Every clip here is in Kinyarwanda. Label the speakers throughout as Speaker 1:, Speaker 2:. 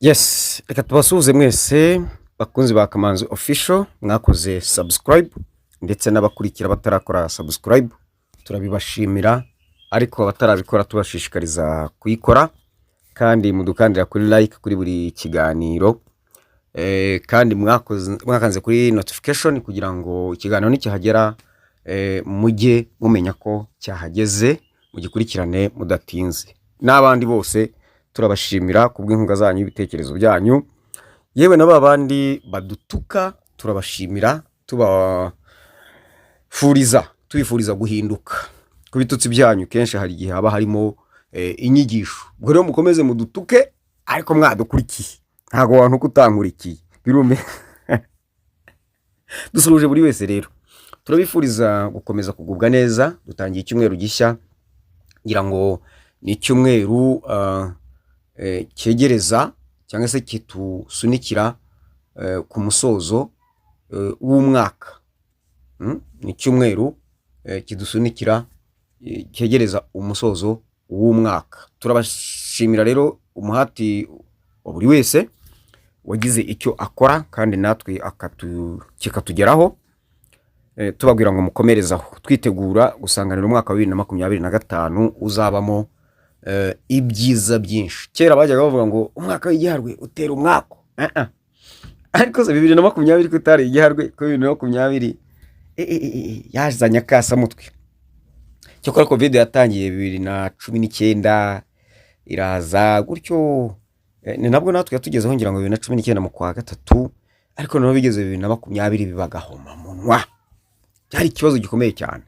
Speaker 1: Yes, reka tubasuhuze mwese bakunzi ba Kamanzi Official mwakoze subscribe ndetse n'abakurikira batarakora subscribe turabibashimira, ariko abatarabikora tubashishikariza kuyikora kandi mudukandira kuri like kuri buri kiganiro kandi mwakanze kuri notification kugira ngo ikiganiro nikihagera mujye mumenya ko cyahageze mugikurikirane mudatinze. N'abandi bose turabashimira kubw'inkunga zanyu ibitekerezo byanyu, yewe na babandi badutuka turabashimira tubifuriza guhinduka ku bitutsi byanyu. Kenshi hari igihe haba harimo inyigisho, ubwo rero mukomeze mudutuke ariko mwadukurikiye, ntago wantu kutankurikiye birume. Dusuruje buri wese rero, turabifuriza gukomeza kugubwa neza. Dutangiye icyumweru gishya, ngira ngo ni icyumweru cyegereza cyangwa se kitusunikira ku musozo w'umwaka. Ni icyumweru kidusunikira cyegereza umusozo w'umwaka. Turabashimira rero umuhati wa buri wese wagize icyo akora kandi natwe kikatugeraho, tubabwira ngo mukomerezaho twitegura gusanganira umwaka wa 2025 uzabamo ibyiza byinshi. Kera bajyaga bavuga ngo umwaka w'igiharwe utera umwaka, ariko se 2020 kutari igiharwe ko 2020 yazanye akasa mutwe. Cyokora covid yatangiye 2019 iraza gutyo, ni nabwo natwe yatugezeho ngira ngo 2019 mu kwa gatatu, ariko no bigeze 2020 bibagahoma munwa. Cyari ikibazo gikomeye cyane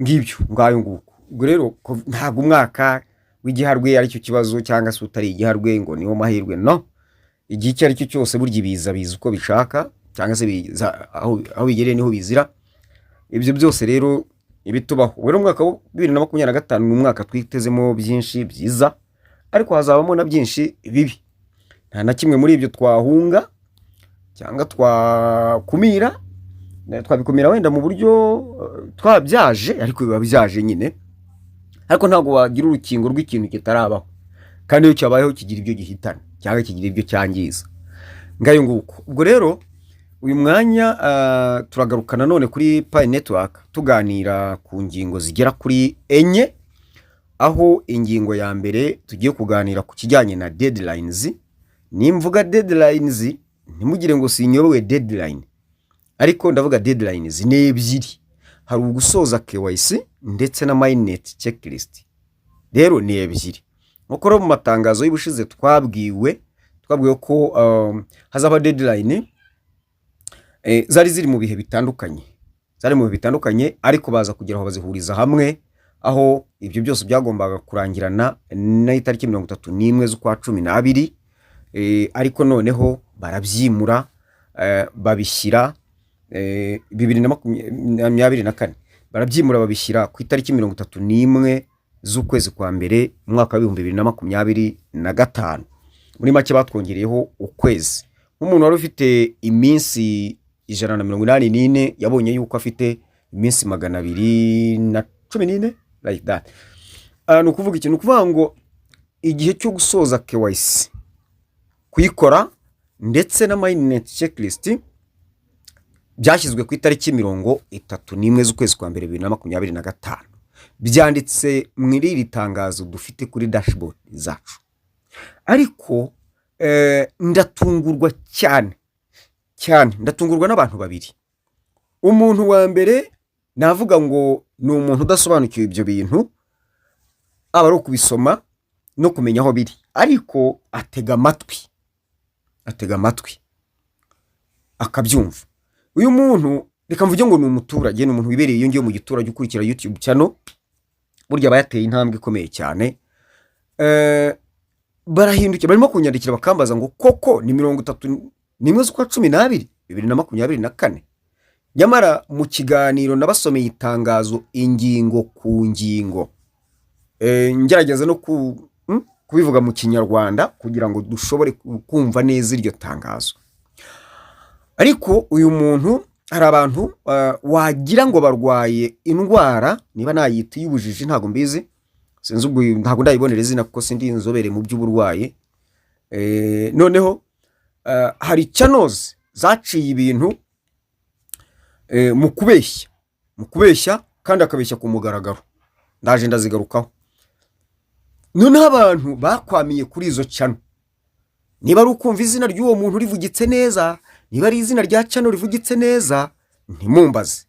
Speaker 1: ngibyo ngayo nguko. Ubwo rero ntago umwaka w'igiharwe ari cyo kibazo cyangwa se utari igiharwe ngo niho mahirwe, no. Igihe cyari cyo cyose burya biza uko bishaka, cyangwa se biza aho bigereye niho bizira. Ibyo byose rero ibitubaho. Rero umwaka wa 2025 ni umwaka twitezemo byinshi byiza, ariko hazabamo na byinshi bibi. Nta na kimwe muri ibyo twahunga cyangwa twakumira. Twabikumira wenda mu buryo twabyaje, ariko biba byaje nyine. Ariko ntago wagira urukingo rw'ikintu kitarabaho, kandi iyo cyabayeho kigira ibyo gihitana cyangwa kigira ibyo cyangiza ngayo nguko. Ubwo rero uyu mwanya turagarukana none kuri Pi Network tuganira ku ngingo zigera kuri enye, aho ingingo ya mbere tugiye kuganira ku kijyanye na deadlines. Nimvuga deadlines ntimugire ngo sinyobewe deadline, ariko ndavuga deadlines ni ebyiri. Hari ugusoza KYC ndetse na mainnet checklist. Rero ni ebyiri. Nk'uko mu matangazo y'ubushize twabwiwe ko hazaba deadline zari ziri mu bihe bitandukanye. Ariko baza kugira aho bazihuriza hamwe, aho ibyo byose byagombaga kurangirana na itariki 31 z'ukwa 12, ariko noneho barabyimura babishyira 2024 barabyimura babishyira ku itariki 31 z'ukwezi kwa mbere umwaka wa 2025. Muri make batwongereyeho ukwezi. Nk'umuntu wari ufite iminsi 184 yabonye yuko afite iminsi 214 like that. No kuvuga ikintu kuvuga ngo igihe cyo gusoza KYC kuyikora ndetse na mainnet checklist byashyizwe ku itariki 31 z'ukwezi kwa mbere 2025. Byanditse muri iri tangazo dufite kuri dashboard zacu. Ariko ndatungurwa cyane ndatungurwa n'abantu babiri. Umuntu wa mbere navuga ngo ni umuntu udasobanukiwe ibyo bintu, aba ari kubisoma no kumenya aho biri, ariko atega amatwi akabyumva. Uyu muntu reka mvuge ngo ni umuturage, ni umuntu wibereye iyo ngiyo mu giturage ukurikira YouTube channel. Burya bayateye intambwe ikomeye cyane. Barahindukira barimo kunyandikira bakambaza ngo koko ni 31 z'ukwa 12 2024. Nyamara mu kiganiro nabasomeye itangazo ingingo ku ngingo, ngerageza no kubivuga mu Kinyarwanda kugira ngo dushobore kumva neza iryo tangazo. Ariko uyu muntu hari abantu wagira ngo barwaye indwara, niba nayita y'ubujiji ntago mbizi, sinzi ubwo ntago ndayibonera izina kuko sindi inzobere mu by'uburwaye. noneho hari channels zaciye ibintu mu kubeshya kandi akabeshya ku mugaragaro, ndaje ndazigarukaho. Noneho abantu bakwamiye kuri izo channel, niba ari ukumva izina ry'uwo muntu rivugitse neza, niba ari izina rya channel rivugitse neza, ntimumbaze.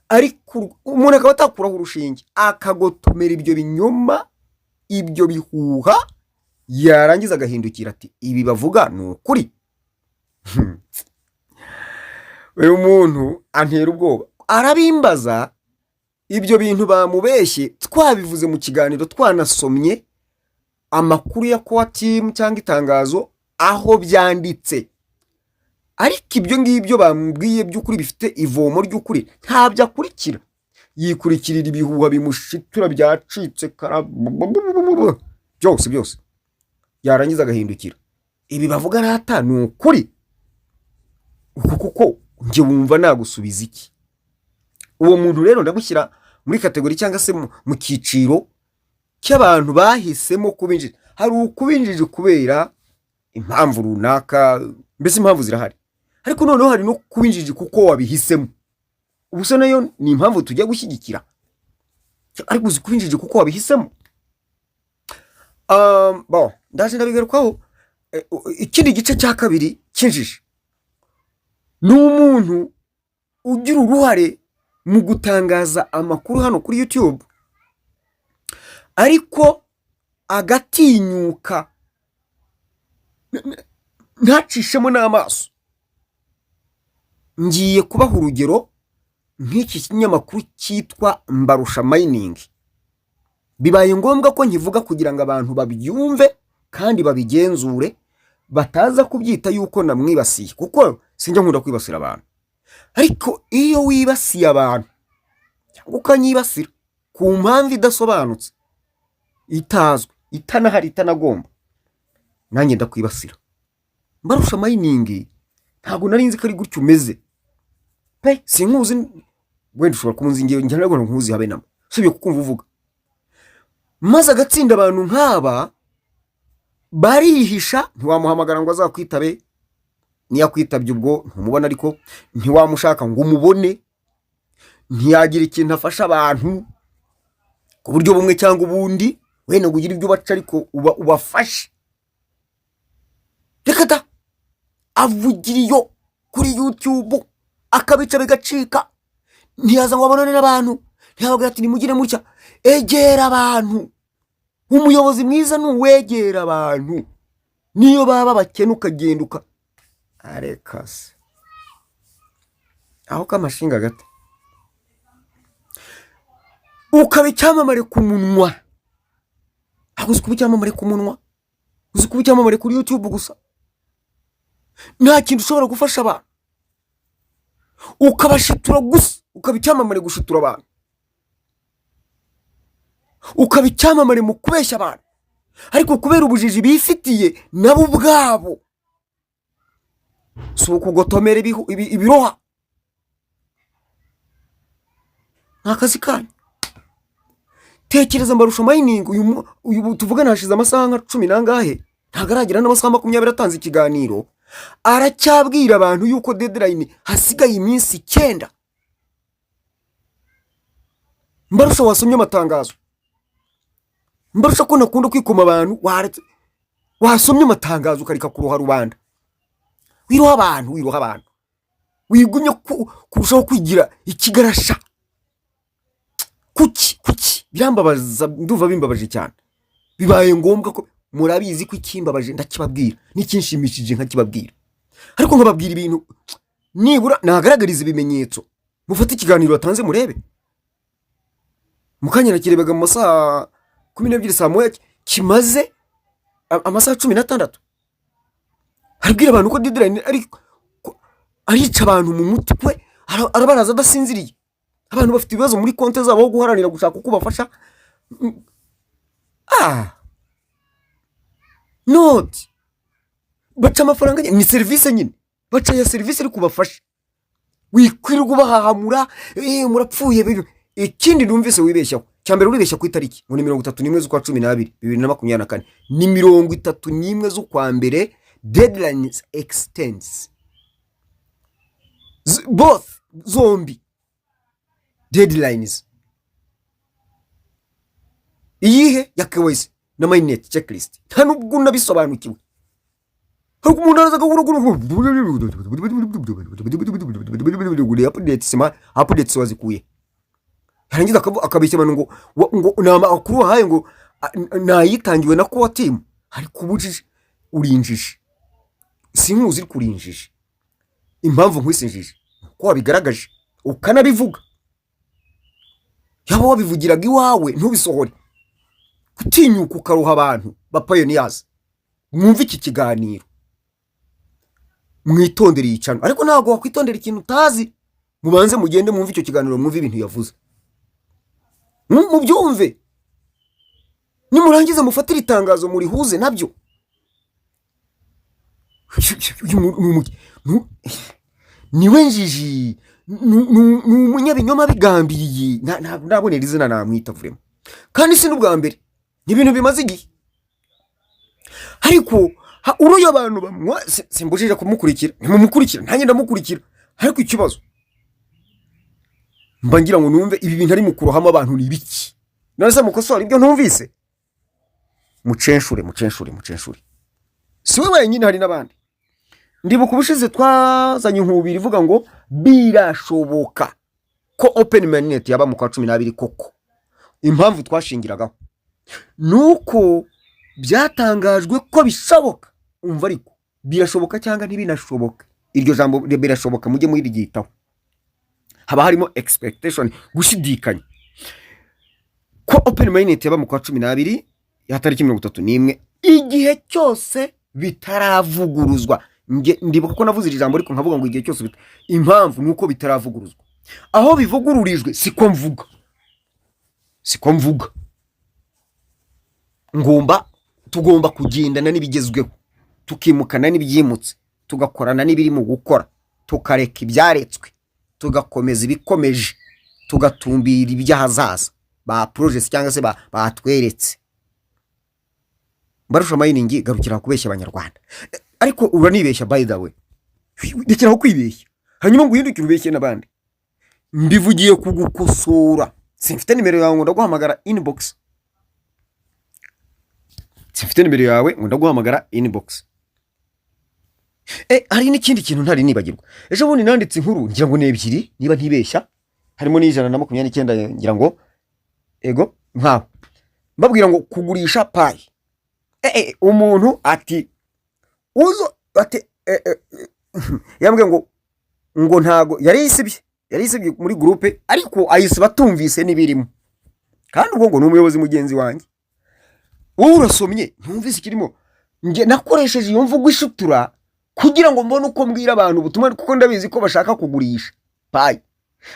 Speaker 1: Ariko umuntu akaba atakuraho urushinge akagotomera ibyo binyoma, ibyo bihuha, yarangiza agahindukira ati ibi bavuga ni ukuri. Uyu muntu antera ubwoba, arabimbaza ibyo bintu bamubeshye, twabivuze mu kiganiro, twanasomye amakuru ya Core Team cyangwa itangazo aho byanditse. Ariko ibyo ngibyo bamubwiye by'ukuri bifite ivomo ry'ukuri ntabyo akurikira, yikurikirira ibihuha bimushitura byacitse byose yarangiza agahindukira ibi bavuga rata ni ukuri. Kuko nje wumva nagusubiza iki? Uwo muntu rero ndagushyira muri kategori cyangwa se mu kiciro cy'abantu bahisemo kubinjira. Hari ukubinjije kubera impamvu runaka, mbese impamvu zirahari, ariko noneho hari no kubinjije kuko wabihisemo. Ubuse nayo ni impamvu tujya gushyigikira, ariko uzi kubinjije kuko wabihisemo. Ndaje ndabigarukaho. Ikindi gice cya kabiri kinjije ni umuntu ugira uruhare mu gutangaza amakuru hano kuri YouTube, ariko agatinyuka ntacishemo n'amaso. Ngiye kubaha urugero nk'iki kinyamakuru cyitwa Mbarusha Mining. Bibaye ngombwa ko nkivuga kugira ngo abantu babyumve kandi babigenzure, bataza kubyita yuko namwibasiye, kuko sinjya nkunda kwibasira abantu. Ariko iyo wibasiye abantu cyangwa ukanyibasira ku mpamvu idasobanutse, itazwe, itanahari, itanagomba, nanjye ndakwibasira. Mbarusha Mining ntabwo nari nzi ko ari gutyo umeze pe, sinkuzi. Wenda ushobora kumunzi ngiye njye ntabwo nkuzi habe namo, subiye kukumva uvuga. Maze agatsinda abantu nk'aba barihisha, ntiwamuhamagara ngo azakwitabe, niyakwitabye ubwo ntumubona, ariko ntiwamushaka ngo umubone, ntiyagira ikintu afasha abantu ku buryo bumwe cyangwa ubundi, wenda ngo ugire ibyo ubaca ariko ubafashe. Reka da, avugira iyo kuri YouTube akabica bigacika, ntiyaza ngo abonane n'abantu, ntiyabagira ati nimugire mutya. Egera abantu. Umuyobozi mwiza ni uwegera abantu, niyo baba bakene ukagenduka arekase aho kamashinga gato, ukaba icyamamare ku munwa. Aho uzi kuba icyamamare ku munwa, uzi kuba icyamamare kuri YouTube gusa, nta kintu ushobora gufasha abantu, ukabashitura gusa, ukaba icyamamare gushitura abantu, ukaba icyamamare mu kubeshya abantu. Ariko kubera ubujiji bifitiye nabo ubwabo, si ukugotomera ibiroha, nta kazi kanyu. Tekereza Mbarusha Mining, uyu tuvugana hashize amasaha nka 10 nangahe, ntago aragira n'amasaha 20 atanze ikiganiro, aracyabwira abantu yuko deadline hasigaye iminsi 9. Mbarusha wasomye amatangazo, Mbarusha ko nakunda kwikoma abantu, waretse wasomye amatangazo ukarika kuruha rubanda, wiroha abantu, wigumye kurushaho kwigira ikigarasha. Kuki birambabaza, nduva bimbabaje cyane. Bibaye ngombwa ko murabizi ko ikimbabaje ndakibabwira, n'ikinshimishije nkakibabwira, ariko nkababwira ibintu nibura nagaragariza ibimenyetso. Mufate ikiganiro watanze murebe, mukanya nakirebaga mu masaha 12 saa moya, kimaze amasaha 16. Haribwira abantu ko deadline arica abantu mu mutwe, arabaraza adasinziriye. Abantu bafite ibibazo muri konte zabo aho guharanira gushaka uko bafasha. Not baca amafaranga ni service nyine, baca ya service ari kubafasha. Wikwirirwa bahahamura, murapfuye. Ikindi numvise wibeshyaho cyambere uribeshya ku itariki ngo ni 31 z'ukwa 12 2024 ni 31 z'ukwa mbere deadlines extends both zombi deadlines iyihe ya KYC na mainnet checklist nta nubwo nabisobanukiwe ahubwo umuntu araza updates wazikuye harangiza akabishya abantu ngo nama akuru haye ngo nayitangiwe na ko team hari kubujije urinjije sinkuzi kurinjije impamvu nkwisinjije ko wabigaragaje ukanabivuga yaba wabivugiraga iwawe ntubisohore kutinyuka ukaruha abantu ba pioneers mwumva iki kiganiro mwitondere yicano ariko ntago wakwitondera ikintu utazi mubanze mugende mwumva icyo kiganiro mwumva ibintu yavuze mubyumve nimurangiza mufatira itangazo muri huze nabyo niwe njiji n'umunyabinyoma bigambiriye nabonera izina namwita vrema kandi si n'ubwa mbere n'ibintu bimaze igihe ariko uruyo abantu bamwa simbujije kumukurikira nimumukurikira ntange ndamukurikira ariko ikibazo mba ngira ngo numve ibi bintu ari mukurohama abantu ni biki none mukosora ibyo ntumvise mucenshure siwe wenyine hari nabandi ndibuka ubushize twazanye nkubiri ivuga ngo birashoboka ko open mainnet yaba mu kwa 12 koko impamvu twashingiragaho nuko byatangajwe ko bishoboka umva ariko birashoboka cyangwa ntibinashoboka iryo jambo birashoboka mujye muri rigitaho haba harimo expectation gushidikanya ko open mainnet yaba mu kwa 12 ya tariki 31 igihe cyose bitaravuguruzwa ndibuka ko navuze ijambo ariko nkavuga ngo igihe cyose impamvu nuko bitaravuguruzwa aho bivugururijwe siko mvuga tugomba kugendana n'ibigezweho tukimukana n'ibyimutse tugakorana n'ibiri mu gukora tukareka ibyaretswe tugakomeza ibikomeje tugatumbira ibyahazaza ba project cyangwa se batweretse barusha mining garukira kubeshya abanyarwanda ariko uranibeshya by the way ndekeraho kwibeshya hanyuma ngo uhindukire ubeshye nabandi mbivugiye kugukosora simfite nimero yawe ngo ndaguhamagara inbox hari n'ikindi kintu ntari nibagirwa ejo bundi nanditse inkuru ngira ngo nebyiri niba ntibeshya harimo n'129 ngira ngo ego nkaho mbabwira ngo kugurisha payi umuntu ati uzo ati yambwiye ngo ntago yari yisibye muri groupe ariko ayise batumvise nibirimo kandi ubwo ngo n'umuyobozi mugenzi wanjye wowe urasomye ntumvise ikirimo nge nakoresheje iyo mvugo ishutura kugira ngo mbone uko mbwira abantu ubutumwa kuko ndabizi ko bashaka kugurisha payi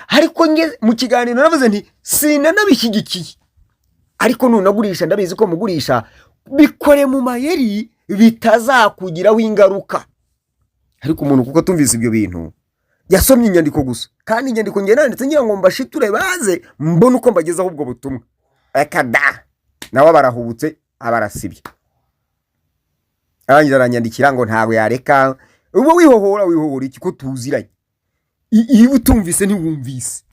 Speaker 1: ariko nge mu kiganiro navuze nti sinanabishyigikiye ariko nunagurisha ndabizi ko mugurisha bikore mu mayeri bitazakugiraho ingaruka ariko umuntu kuko tumvise ibyo bintu yasomye inyandiko gusa kandi inyandiko nge nanditse ngira ngo mbashiture baze mbone uko mbagezaho ubwo butumwa akada nawe barahubutse abarasibye arangiza aranyandikira ngo ntawe yareka ubu wihohora iki ko tuziranye iyo utumvise ntiwumvise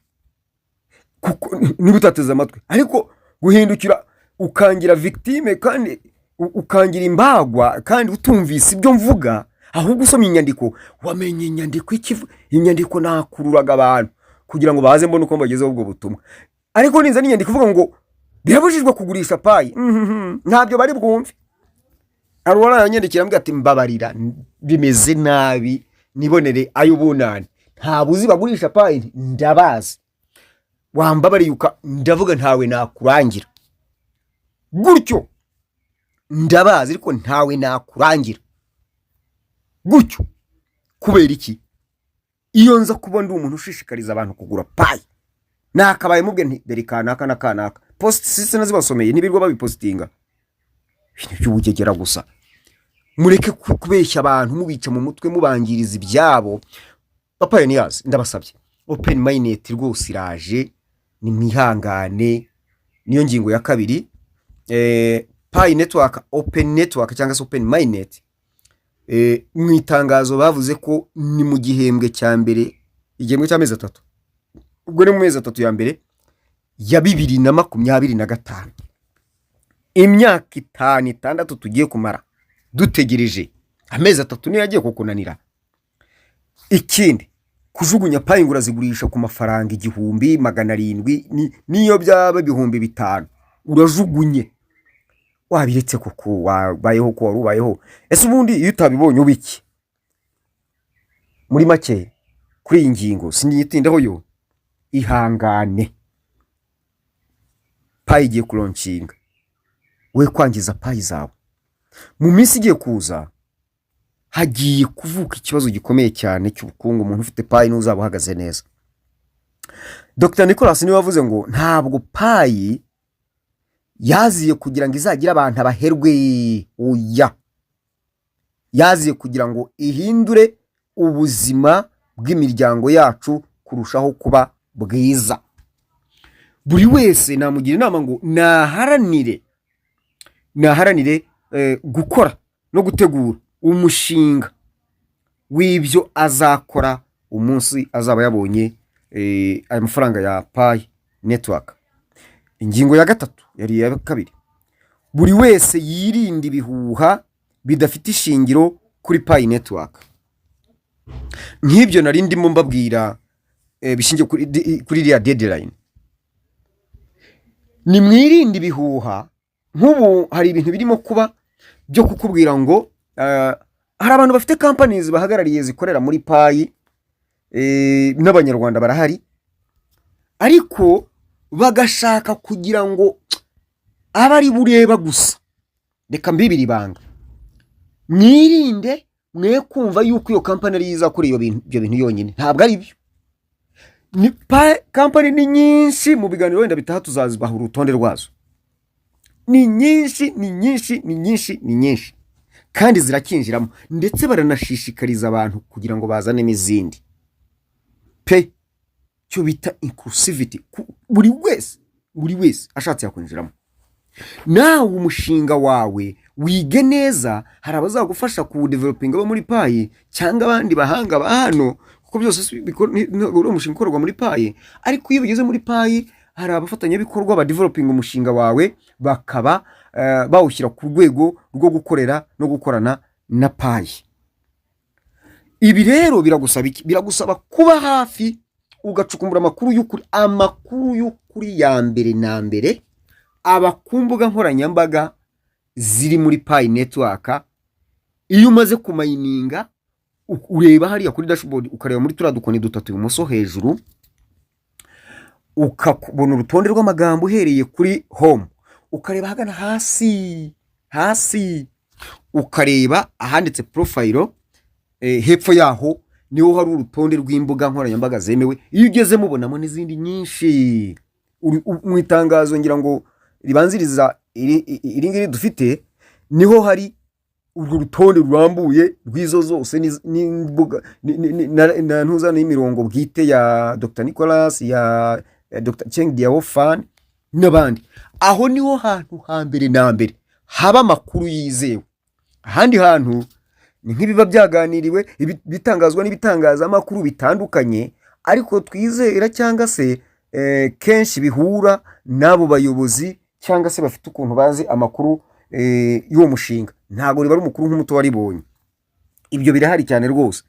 Speaker 1: kuko niba utateze amatwi ariko guhindukira ukangira victime kandi ukangira imbagwa kandi utumvise ibyo mvuga ahubwo usomye inyandiko wamenye inyandiko inyandiko nakururaga abantu kugira ngo baze mbone uko mbagezeho ubwo butumwa ariko ninza n'inyandiko ivuga ngo birabujijwe kugurisha payi ntabyo bari bwumve arwara yanyandikira mbwa ati mbabarira bimeze nabi nibonere ayo bunani ntabuzi bagurisha payi ndabazi wambabariye ndavuga ntawe nakurangira gutyo ndabazi ariko ntawe nakurangira gutyo kubera iki iyo nza kuba ndi umuntu ushishikariza abantu kugura payi nakabaye mubwe nti deri kanaka post sisi nazibasomeye nibirwa babipostinga ibintu by'ubugegera gusa mureke kubeshya abantu mubica mu mutwe mubangiriza ibyabo pioneers ndabasabye open mainnet rwose iraje ni mwihangane niyo ngingo ya kabiri. Pi network, open network cyangwa se open mainnet, mu itangazo bavuze ko ni mu gihembwe cya mbere, igihembwe cy'amezi 3, ubwo ni mu mezi 3 ya mbere ya 2025, imyaka 5-6 tugiye kumara dutegereje, amezi 3 niyo yagiye kukunanira. Ikindi, kujugunya Pi ngo urazigurisha ku mafaranga 1,700 niyo byaba 5,000 urajugunye, wabiretse kuko wabayeho ko warubayeho. Ese ubundi iyo utabibonye ubiki? Muri make kuri iyi ngingo sinyitindaho yo, ihangane. Pi igiye kuroncinga, we kwangiza Pi zawe. Mu minsi igiye kuza hagiye kuvuka ikibazo gikomeye cyane cy'ubukungu. Umuntu ufite Pi n'uzaba uhagaze neza. Dr Nicolas niwe wavuze ngo ntabwo Pi yaziye kugira ngo izagira abantu abaherwe, oya, yaziye kugira ngo ihindure ubuzima bw'imiryango yacu kurushaho kuba bwiza. Buri wese namugira inama ngo naharanire gukora no gutegura umushinga w'ibyo azakora umunsi azaba yabonye aya mafaranga ya Pi network. Ingingo ya 3 yari ya 2, buri wese yirinde ibihuha bidafite ishingiro kuri Pi network. Nk'ibyo nari ndimo mbabwira bishingiye kuri iriya deadline. Ni mwirinde ibihuha. Nk'ubu hari ibintu birimo kuba byo kukubwira ngo hari abantu bafite companies bahagarariye zikorera muri Pi, n'abanyarwanda barahari, ariko bagashaka kugira ngo abari bureba gusa. Reka mbibiri banga, mwirinde mwe kumva yuko iyo company ari izakora ibyo bintu yonyine. Ntabwo ari byo. Ni company ni nyinshi, mu biganiro wenda bitaha tuzazibaha urutonde rwazo. Ni nyinshi kandi zirakinjiramo, ndetse baranashishikariza abantu kugira ngo bazane n'izindi pe, cyo bita inclusivity. Buri wese ashatse yakwinjiramo. Nawe umushinga wawe wige neza, hari abazagufasha ku developing abo muri Pi cyangwa abandi bahanga ba hano, kuko byose uri umushinga ukorwa muri Pi. Ariko iyo bigeze muri Pi, hari abafatanya bikorwa ba developing umushinga wawe, bakaba bawushyira ku rwego rwo gukorera no gukorana na Pi. Ibi rero biragusaba kuba hafi, ugacukumbura amakuru y'ukuri ya mbere na mbere aba ku mbuga nkoranyambaga ziri muri Pi network. Iyo umaze kumayininga, ureba hariya kuri dashboard, ukareba muri turiya dukoni 3 ibumoso hejuru, ukabona urutonde rw'amagambo uhereye kuri home, ukareba hagana hasi ukareba ahanditse profile, hepfo yaho niho hari urutonde rw'imbuga nkoranyambaga zemewe. Iyo ugeze mubonamo n'izindi nyinshi. Mu itangazo ngira ngo ribanziriza iri ngiri dufite, niho hari urwo rutonde rurambuye rw'izo zose n'imbuga ntuzana y'imirongo bwite ya Dr Nicolas, ya Dr Cheng Diaofan n'abandi. Aho niho hantu hambere na mbere haba amakuru yizewe. Ahandi hantu ni nk'ibiba byaganiriwe, bitangazwa n'ibitangaza amakuru bitandukanye, ariko twizera cyangwa se kenshi bihura n'abo bayobozi cyangwa se bafite ukuntu bazi amakuru y'uwo mushinga. Ntago riba ari umukuru nk'umuto waribonye. Ibyo birahari cyane rwose,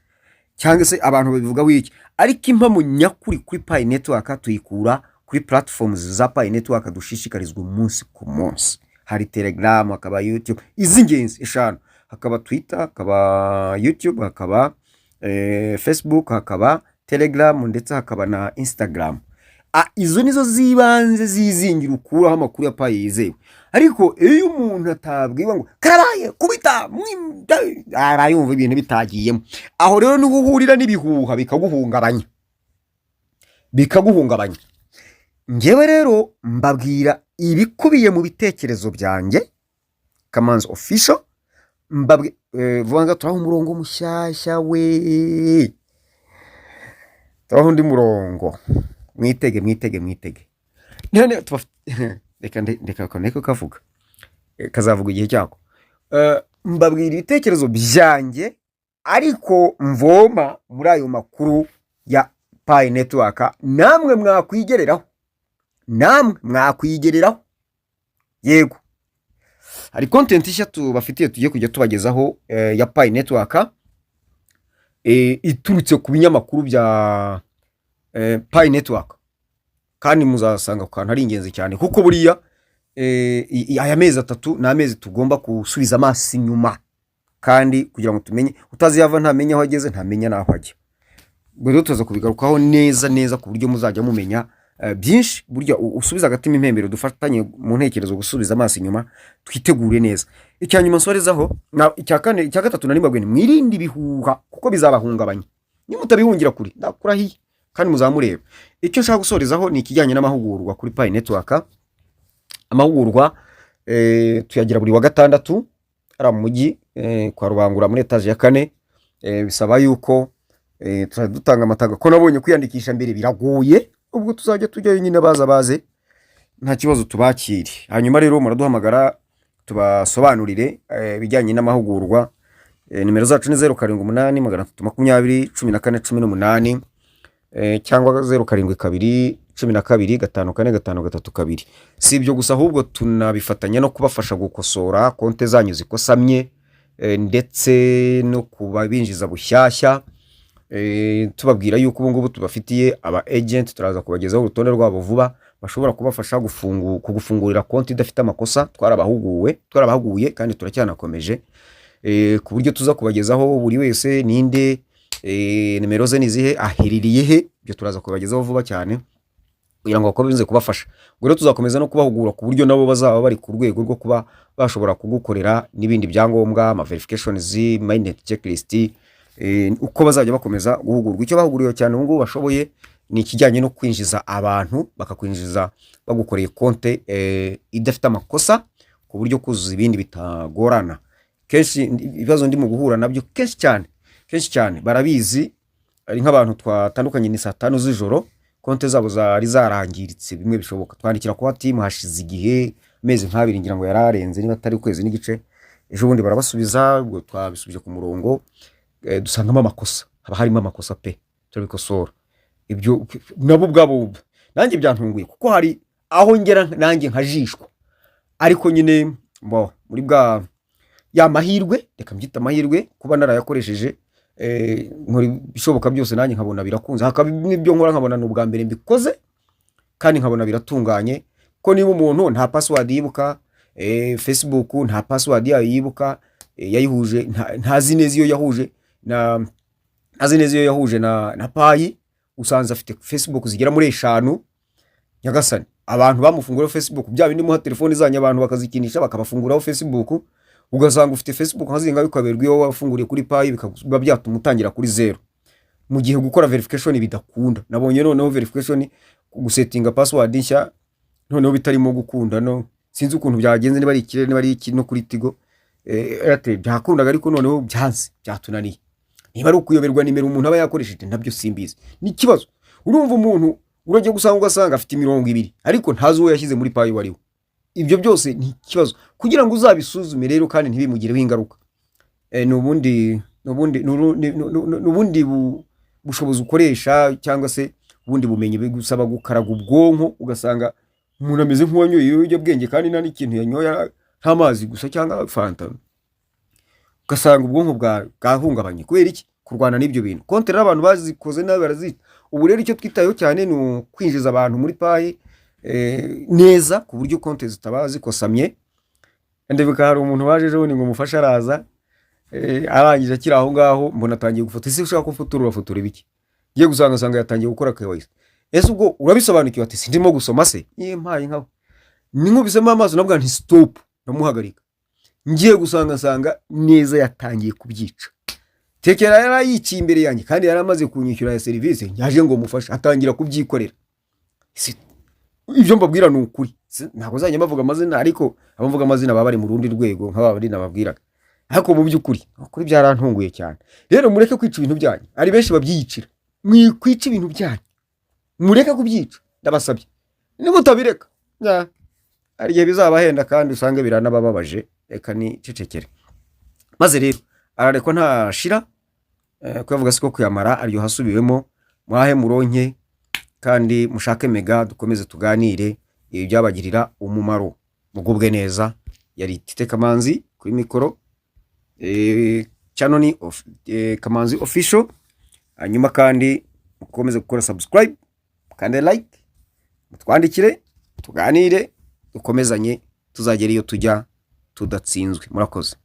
Speaker 1: cyangwa se abantu babivuga wiki. Ariko impamo nyakuri kuri Pi network tuyikura kuri platforms za Pi network dushishikarizwa umunsi ku munsi. Hari Telegram, hakaba YouTube, izingenzi 5, hakaba Twitter, hakaba YouTube, hakaba Facebook, hakaba Telegram, ndetse hakaba na Instagram. Izo nizo zibanze zizingira ukuraho amakuru ya Pi yizewe. Ariko iyo umuntu atabwiwe ngo karabaye kubita arayumva ibintu bitagiyemo, aho rero niho uhurira n'ibihuha bikaguhungabanya. Ngewe rero mbabwira ibikubiye mu bitekerezo byanjye, Kamanzi Official. Vuga turaho umurongo mushyashya we, turaho undi murongo. Mwitege. reka kaneko kavuga kazavuga igihe cyako. Mbabwira ibitekerezo byanjye ariko mvoma muri ayo makuru ya Pi Network, namwe mwakwigereraho yego. Hari content nshya tubafitiye tugiye kujya tubagezaho ya Pi Network iturutse ku binyamakuru bya Pi Network, kandi muzasanga ko ari ingenzi cyane kuko buriya aya mezi 3 ni amezi tugomba gusubiza amaso inyuma, kandi kugira ngo tumenye utaziyava ntamenye aho ageze ntamenya naho ajya. Bwo tuza kubigarukaho neza ku buryo muzajya mumenya byinshi. Burya usubiza agatima impembero, dufatanye mu ntekerezo gusubiza amaso inyuma, twitegure neza. Icyanyuma nsorezaho icya gatatu nari mbabwene, mwirinde ibihuha kuko bizabahungabanya nimutabihungira kuri ndakurahiye kandi muzamureba. Icyo nshaka gusorezaho ni ikijyanye n'amahugurwa kuri Pi Network. Amahugurwa tuyagira buri wa gatandatu ara mu mujyi kwa Rubangura muri etage ya 4. Bisaba yuko dutanga amataga ko nabonye kwiyandikisha mbere biragoye, ubwo tuzajya tujya nyine baze nta kibazo tubakiri. Hanyuma rero muraduhamagara tubasobanurire bijyanye n'amahugurwa. Nimero zacu ni 078 320 1418 cyangwa 072 12 54 Si ibyo gusa, ahubwo tunabifatanya no kubafasha gukosora konte zanyu zikosamye, ndetse no kubabinjiza bushyashya. Tubabwira yuko ubu ngubu tubafitiye aba agent, turaza kubagezaho urutonde rwabo vuba bashobora kubafasha kugufungurira konti idafite amakosa. Twarabahuguye kandi turacyanakomeje ku buryo tuza kubagezaho buri wese ninde, nimero ze nizihe, ahiririye he. Byo turaza kubagezaho vuba cyane kugira ngo bakomeze kubafasha. Ubwo rero tuzakomeza no kubahugura ku buryo nabo bazaba bari ku rwego rwo kuba bashobora kugukorera n'ibindi byangombwa, ama verifications, mainnet checklist, uko bazajya bakomeza guhugurwa. Icyo bahuguriwe cyane ubu ngubu bashoboye ni ikijyanye no kwinjiza abantu, bakakwinjiza bagukoreye konte idafite amakosa, ku buryo kuzuza ibindi bitagorana. Kenshi ibibazo ndi mu guhura nabyo kenshi cyane barabizi, ari nk'abantu twatandukanye ni 5 z'ijoro konte zabo zari zarangiritse bimwe bishoboka. Twandikira kwa team hashize igihe mezi 2 ngira ngo yararenze niba atari kwezi n'igice, ejo bundi barabasubiza, ubwo twabisubije ku murongo. Dusangamo amakosa, haba harimo amakosa pe, turabikosora. Ibyo nabo bwabo nanjye byantunguye kuko hari aho ngera nanjye nkajishwa, ariko nyine muri bwa ya mahirwe, reka mbyita amahirwe kuba narayakoresheje nkora bishoboka byose nanjye nkabona birakunze. Hakaba n'ibyo nkora nkabona n'ubwa mbere mbikoze kandi nkabona biratunganye. Ko niba umuntu nta password yibuka, Facebook nta password yibuka, yayihuje ntazi neza iyo yahuje na Pi, usanze afite Facebook zigera muri 5. Nyagasani, abantu bamufungura Facebook bya bindi muha telefone zanyu abantu bakazikinisha bakabafunguraho Facebook, ugasanga ufite Facebook nkazinga bikaberwa iyo wafunguriye kuri Pi, bikaba byatuma utangira kuri 0 mu gihe gukora verification bidakunda. Nabonye noneho verification gusettinga password nshya noneho bitarimo gukunda, no sinzi ukuntu byagenze, niba ari ikirere niba ari iki no kuri Tigo Airtel byakundaga, ariko noneho byatunaniye. Niba ari ukuyoberwa nimero umuntu aba yakoresheje nabyo simbizi, ni kibazo. Urumva umuntu urajye ugasanga afite 20 ariko ntazi uwo yashyize muri Pi wariwe. Ibyo byose ni kibazo, kugira ngo uzabisuzume rero kandi ntibimugireho ingaruka. Nubundi bushobozi ukoresha cyangwa se ubundi bumenyi bigusaba gukaraga ubwonko, ugasanga umuntu ameze nk'uwanyoye ibiyobyabwenge kandi nta n'ikintu yanyoya, nta mazi gusa cyangwa fanta, ugasanga ubwonko bwahungabanye. Kubera iki? Kurwana n'ibyo bintu. Konte rero abantu bazikoze nabi barazita. Ubu rero icyo twitayeho cyane ni kwinjiza abantu muri Pi neza ku buryo konte zitabazi kosamye. Ndebeka hari umuntu waje ejo ngo mufasha araza, arangije akira aho ngaho mbona atangiye gufotora. Ese ushaka gufotora ibiki? Ngiye gusanga yatangiye gukora KYC. Ese ubwo urabisobanukiwe ati sindimo gusoma se? Mpaye nkaho ni nkubisemo amaso nabwo nti stop, namuhagarika. Ngiye gusanga neza yatangiye kubyica. Tekera yarayici imbere yanjye kandi yaramaze kunyishyura ya service, yaje ngo mufasha atangira kubyikorera. Ibyo mbabwira ni ukuri, ntabwo zanye bavuga amazina, ariko abavuga amazina baba bari mu rundi rwego nk'aba bari nababwiraga. Ariko mu by'ukuri byarantunguye cyane. Rero mureke kwica ibintu byanyu, ari benshi babyiyicira. Mwikwica ibintu byanyu, mureke kubyica ndabasabye. Niba utabireka hari igihe bizabahenda kandi usange biranabababaje, reka ni cecekere. Maze rero ararekwa ntashira, kuyavuga siko kuyamara, aryoha asubiwemo. Mwahe muronke kandi mushake mega, dukomeze tuganire ibi byabagirira umumaro. Mugubwe neza. Yari Tite Kamanzi kuri mikoro, channel ni Kamanzi official. Hanyuma kandi mukomeze gukora subscribe kandi like, mutwandikire tuganire, dukomezanye tuzagera iyo tujya tudatsinzwe. Murakoze.